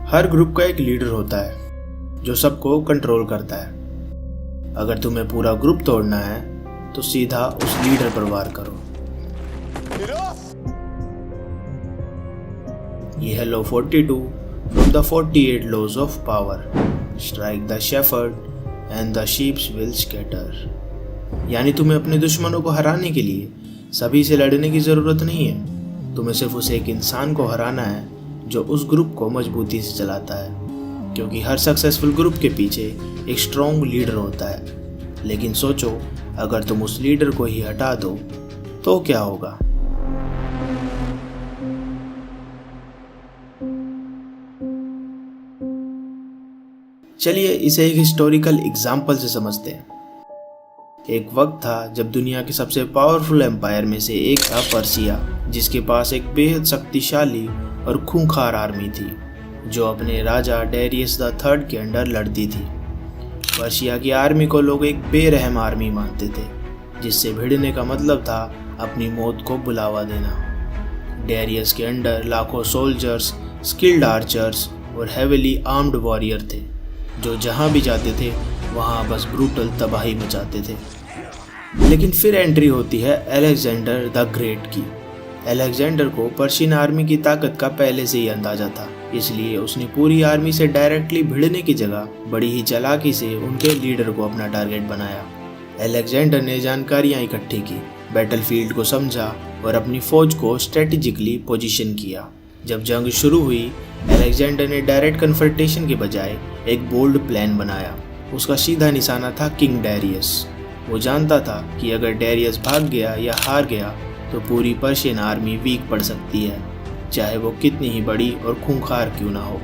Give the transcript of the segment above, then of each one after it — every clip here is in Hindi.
हर ग्रुप का एक लीडर होता है जो सबको कंट्रोल करता है। अगर तुम्हें पूरा ग्रुप तोड़ना है तो सीधा उस लीडर पर वार करो। ये है law 42 from the 48 laws of power. Strike the shepherd and the sheeps will scatter. यानी तुम्हें अपने दुश्मनों को हराने के लिए सभी से लड़ने की जरूरत नहीं है। तुम्हें सिर्फ उस एक इंसान को हराना है जो उस ग्रुप को मजबूती से चलाता है, क्योंकि हर सक्सेसफुल ग्रुप के पीछे एक स्ट्रॉन्ग लीडर होता है। लेकिन सोचो, अगर तुम उस लीडर को ही हटा दो तो क्या होगा? चलिए इसे एक हिस्टोरिकल एग्जाम्पल से समझते हैं। एक वक्त था जब दुनिया के सबसे पावरफुल एम्पायर में से एक था पर्सिया, जिसके पास एक बेहद शक्तिशाली और खूंखार आर्मी थी जो अपने राजा डेरियस द थर्ड के अंडर लड़ती थी। पर्शिया की आर्मी को लोग एक बेरहम आर्मी मानते थे, जिससे भिड़ने का मतलब था अपनी मौत को बुलावा देना। डेरियस के अंडर लाखों सोल्जर्स, स्किल्ड आर्चर्स और हेविली आर्म्ड वॉरियर थे, जो जहां भी जाते थे वहां बस ब्रूटल तबाही मचाते थे। लेकिन फिर एंट्री होती है अलेक्जेंडर द ग्रेट की। अलेक्जेंडर को पर्शियन आर्मी की ताकत का पहले से ही अंदाजा था, इसलिए उसने पूरी आर्मी से डायरेक्टली भिड़ने की जगह बड़ी ही चालाकी से उनके लीडर को अपना टारगेट बनाया। अलेक्जेंडर ने जानकारियां इकट्ठी की, बैटलफील्ड को समझा और अपनी फौज को स्ट्रेटेजिकली पोजीशन किया। जब जंग शुरू हुई, अलेक्जेंडर ने डायरेक्ट कन्फ्रंटेशन के बजाय एक बोल्ड प्लान बनाया। उसका सीधा निशाना था किंग डेरियस। वो जानता था कि अगर डेरियस भाग गया या हार गया तो पूरी पर्शियन आर्मी वीक पड़ सकती है, चाहे वो कितनी ही बड़ी और खूंखार क्यों ना हो।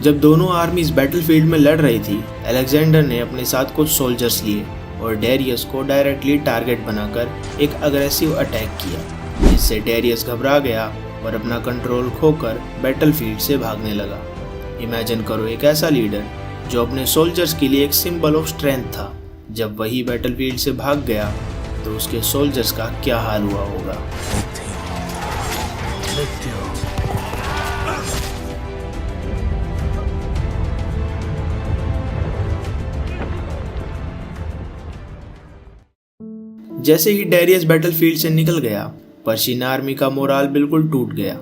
जब दोनों आर्मीज बैटलफील्ड में लड़ रही थी, अलेक्जेंडर ने अपने साथ कुछ सोल्जर्स लिए और डेरियस को डायरेक्टली टारगेट बनाकर एक अग्रेसिव अटैक किया, जिससे डेरियस घबरा गया और अपना कंट्रोल खोकर बैटलफील्ड से भागने लगा। इमेजिन करो एक ऐसा लीडर जो अपने सोल्जर्स के लिए एक सिंबल ऑफ स्ट्रेंथ था, जब वही बैटलफील्ड से भाग गया तो उसके सोल्जर्स का क्या हाल हुआ होगा। जैसे ही डेरियस बैटलफील्ड से निकल गया, पर्शियन आर्मी का मोराल बिल्कुल टूट गया।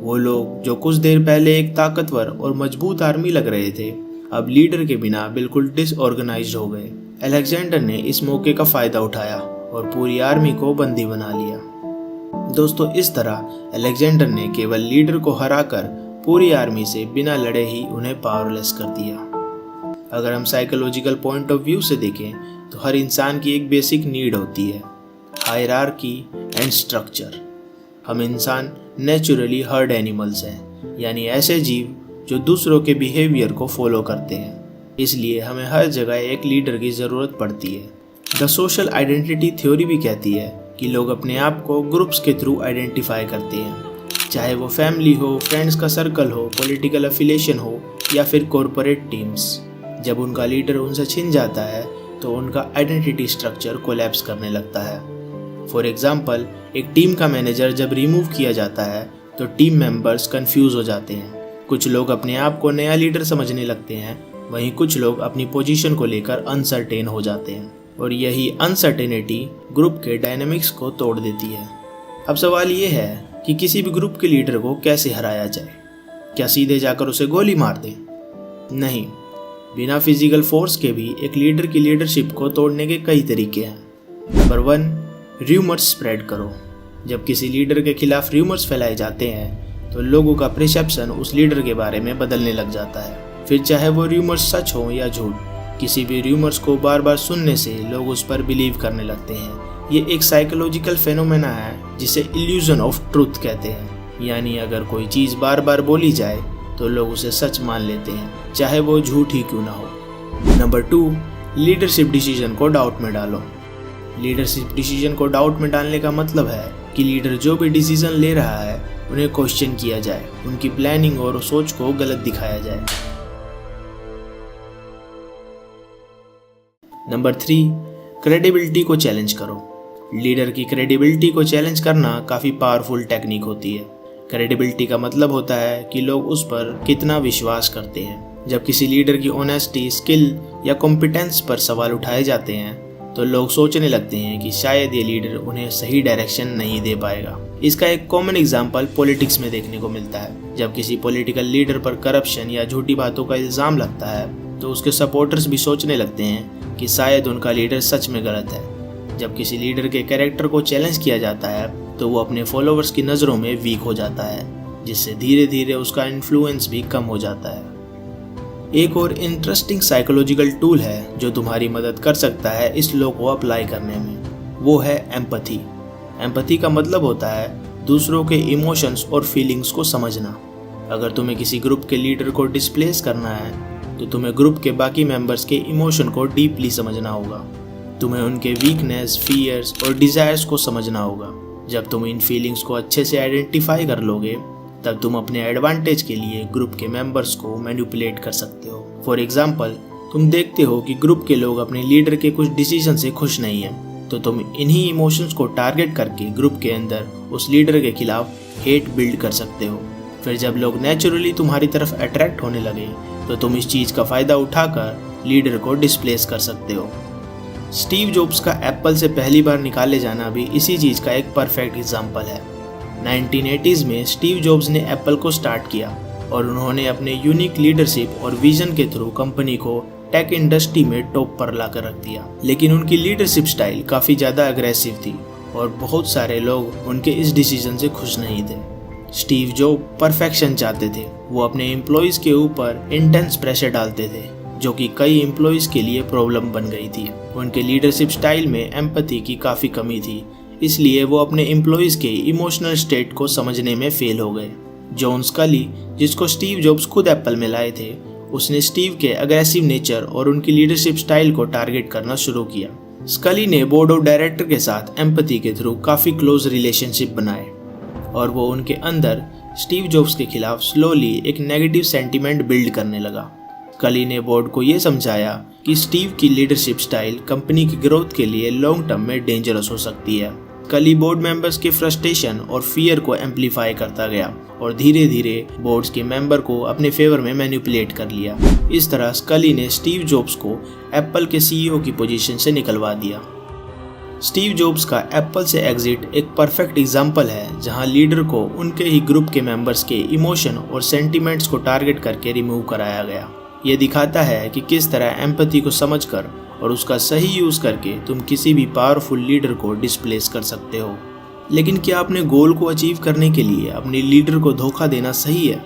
वो लोग जो कुछ देर पहले एक ताकतवर और मजबूत आर्मी लग रहे थे, अब लीडर के बिना बिल्कुल डिसऑर्गेनाइज्ड हो गए। अलेक्जेंडर ने इस मौके का फायदा उठाया और पूरी आर्मी को बंदी बना लिया। दोस्तों, इस तरह अलेक्जेंडर ने केवल लीडर को हराकर पूरी आर्मी से बिना लड़े ही उन्हें पावरलेस कर दिया। अगर हम साइकोलॉजिकल पॉइंट ऑफ व्यू से देखें तो हर इंसान की एक बेसिक नीड होती है, हायरार्की एंड स्ट्रक्चर। हम इंसान नेचुरली हर्ड एनिमल्स हैं, यानी ऐसे जीव जो दूसरों के बिहेवियर को फॉलो करते हैं। इसलिए हमें हर जगह एक लीडर की ज़रूरत पड़ती है। द सोशल आइडेंटिटी थ्योरी भी कहती है कि लोग अपने आप को ग्रुप्स के थ्रू आइडेंटिफाई करते हैं, चाहे वो फैमिली हो, फ्रेंड्स का सर्कल हो, पॉलिटिकल अफिलिएशन हो या फिर कॉरपोरेट टीम्स। जब उनका लीडर उनसे छिन जाता है तो उनका आइडेंटिटी स्ट्रक्चर कोलैप्स करने लगता है। फॉर एग्जाम्पल, एक टीम का मैनेजर जब रिमूव किया जाता है तो टीम मेंबर्स कंफ्यूज हो जाते हैं। कुछ लोग अपने आप को नया लीडर समझने लगते हैं, वहीं कुछ लोग अपनी पोजीशन को लेकर अनसर्टेन हो जाते हैं, और यही अनसर्टेनिटी ग्रुप के डायनेमिक्स को तोड़ देती है। अब सवाल ये है कि किसी भी ग्रुप के लीडर को कैसे हराया जाए? क्या सीधे जाकर उसे गोली मार दें? नहीं, बिना फिजिकल फोर्स के भी एक लीडर की लीडरशिप को तोड़ने के कई तरीके हैं। नंबर 1, र्यूमर्स स्प्रेड करो। जब किसी लीडर के खिलाफ र्यूमर्स फैलाए जाते हैं तो लोगों का परसेप्शन उस लीडर के बारे में बदलने लग जाता है। फिर चाहे वो र्यूमर्स सच हो या झूठ, किसी भी र्यूमर्स को बार बार सुनने से लोग उस पर बिलीव करने लगते हैं। ये एक साइकोलॉजिकल फेनोमेना है जिसे इल्यूजन ऑफ ट्रूथ कहते हैं। यानी अगर कोई चीज़ बार बार बोली जाए तो लोग उसे सच मान लेते हैं, चाहे वो झूठ ही क्यों ना हो। नंबर 2, लीडरशिप डिसीजन को डाउट में डालो। लीडरशिप डिसीजन को डाउट में डालने का मतलब है कि लीडर जो भी डिसीजन ले रहा है उन्हें क्वेश्चन किया जाए, उनकी प्लानिंग और सोच को गलत दिखाया जाए। नंबर 3, क्रेडिबिलिटी को चैलेंज करो। लीडर की क्रेडिबिलिटी को चैलेंज करना काफ़ी पावरफुल टेक्निक होती है। क्रेडिबिलिटी का मतलब होता है कि लोग उस पर कितना विश्वास करते हैं। जब किसी लीडर की ऑनेस्टी, स्किल या कॉम्पिटेंस पर सवाल उठाए जाते हैं तो लोग सोचने लगते हैं कि शायद ये लीडर उन्हें सही डायरेक्शन नहीं दे पाएगा। इसका एक कॉमन एग्जाम्पल पॉलिटिक्स में देखने को मिलता है। जब किसी पॉलिटिकल लीडर पर करप्शन या झूठी बातों का इल्जाम लगता है तो उसके सपोर्टर्स भी सोचने लगते हैं कि शायद उनका लीडर सच में गलत है। जब किसी लीडर के कैरेक्टर को चैलेंज किया जाता है तो वो अपने फॉलोअर्स की नज़रों में वीक हो जाता है, जिससे धीरे धीरे उसका इन्फ्लुएंस भी कम हो जाता है। एक और इंटरेस्टिंग साइकोलॉजिकल टूल है जो तुम्हारी मदद कर सकता है इस लॉ को अप्लाई करने में, वो है एम्पैथी। एम्पैथी का मतलब होता है दूसरों के इमोशंस और फीलिंग्स को समझना। अगर तुम्हें किसी ग्रुप के लीडर को डिस्प्लेस करना है तो तुम्हें ग्रुप के बाकी मेंबर्स के इमोशन को डीपली समझना होगा। तुम्हें उनके वीकनेस, फियर्स और डिजायर्स को समझना होगा। जब तुम इन फीलिंग्स को अच्छे से आइडेंटिफाई कर लोगे तब तुम अपने एडवांटेज के लिए ग्रुप के मेंबर्स को मैनिपुलेट कर सकते हो। फॉर एग्जाम्पल, तुम देखते हो कि ग्रुप के लोग अपने लीडर के कुछ डिसीजन से खुश नहीं हैं, तो तुम इन्हीं इमोशंस को टारगेट करके ग्रुप के अंदर उस लीडर के खिलाफ हेट बिल्ड कर सकते हो। फिर जब लोग नेचुरली तुम्हारी तरफ अट्रैक्ट होने लगे तो तुम इस चीज़ का फ़ायदा उठाकर लीडर को डिस्प्लेस कर सकते हो। स्टीव जॉब्स का एप्पल से पहली बार निकाले जाना भी इसी चीज़ का एक परफेक्ट एग्जाम्पल है। 1980s में स्टीव जॉब्स ने एप्पल को स्टार्ट किया और उन्होंने अपने यूनिक लीडरशिप और विजन के थ्रू कंपनी को टेक इंडस्ट्री में टॉप पर लाकर रख दिया। लेकिन उनकी लीडरशिप स्टाइल काफ़ी ज़्यादा अग्रेसिव थी और बहुत सारे लोग उनके इस डिसीजन से खुश नहीं थे। स्टीव जॉब परफेक्शन चाहते थे। वो अपने एम्प्लॉयज़ के ऊपर इंटेंस प्रेशर डालते थे, जो कि कई एम्प्लॉयज़ के लिए प्रॉब्लम बन गई थी। उनके लीडरशिप स्टाइल में एम्पैथी की काफ़ी कमी थी, इसलिए वो अपने एम्प्लॉयज़ के इमोशनल स्टेट को समझने में फेल हो गए। जॉन स्कली, जिसको स्टीव जॉब्स खुद एप्पल में लाए थे, उसने स्टीव के अग्रेसिव नेचर और उनकी लीडरशिप स्टाइल को टारगेट करना शुरू किया। स्कली ने बोर्ड ऑफ डायरेक्टर के साथ एम्पैथी के थ्रू काफ़ी क्लोज रिलेशनशिप बनाए और वो उनके अंदर स्टीव जॉब्स के खिलाफ स्लोली एक नेगेटिव सेंटीमेंट बिल्ड करने लगा। स्कली ने बोर्ड को ये समझाया कि स्टीव की लीडरशिप स्टाइल कंपनी की ग्रोथ के लिए लॉन्ग टर्म में डेंजरस हो सकती है। स्कली बोर्ड मेंबर्स के फ्रस्ट्रेशन और फियर को एम्पलीफाई करता गया और धीरे धीरे बोर्ड्स के मेंबर को अपने फेवर में मैनिपुलेट कर लिया। इस तरह स्कली ने स्टीव जॉब्स को एप्पल के सीईओ की पोजीशन से निकलवा दिया। स्टीव जॉब्स का एप्पल से एग्जिट एक परफेक्ट एग्जाम्पल है जहां लीडर को उनके ही ग्रुप के मेंबर्स के इमोशन और सेंटिमेंट्स को टारगेट करके रिमूव कराया गया। ये दिखाता है कि किस तरह एम्पैथी को समझकर और उसका सही यूज़ करके तुम किसी भी पावरफुल लीडर को डिस्प्लेस कर सकते हो। लेकिन क्या अपने गोल को अचीव करने के लिए अपने लीडर को धोखा देना सही है?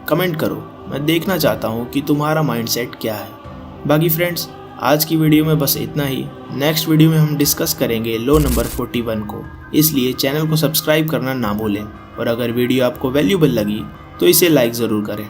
कमेंट करो, मैं देखना चाहता हूँ कि तुम्हारा माइंडसेट क्या है। बाकी फ्रेंड्स, आज की वीडियो में बस इतना ही। नेक्स्ट वीडियो में हम डिस्कस करेंगे लॉ नंबर 41 को, इसलिए चैनल को सब्सक्राइब करना ना भूलें और अगर वीडियो आपको वैल्यूबल लगी तो इसे लाइक ज़रूर करें।